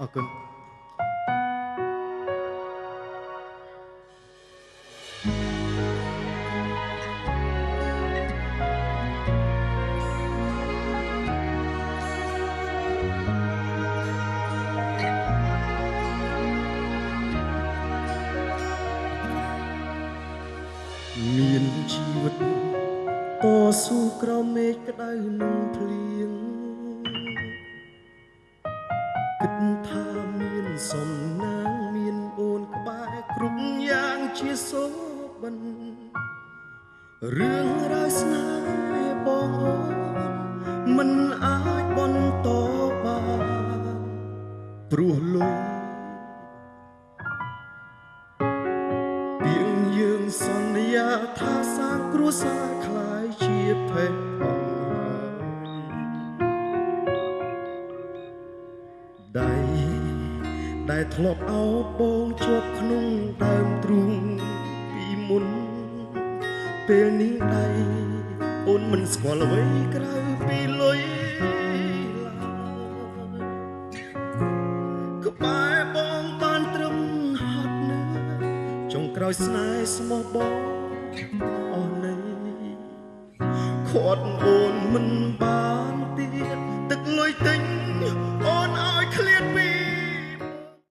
អរគុណមានជីវិតតស៊ូក្រោមមេឃក្តៅនឹងភ្លៀងគិតថាមានសំណាងមានអូនក្បែរគ្រប់យ៉ាងជាសូបិនរឿងរ៉ាវស្នេហ៍បងអូនមិនអាចបន្តបានព្រោះលុយពីងយើងសន្យាថាសាងគ្រួសារខ្លាយជាភេទផងដៃដែលធ្លាប់អោបបងជាប់ក្នុងដើមទ្រូងពីមុនពេលនេះដៃអូនមិនស្គាល់អ្វីក្រៅពីលុយក្បែរបងបានត្រឹមហត់ណាស់ចុងក្រោយស្នេហ៍ស្មោះបងអស់ន័យខាត់អូនមិនបានទៀតទឹកលុយទិញអូនឲ្យឃ្លាតពី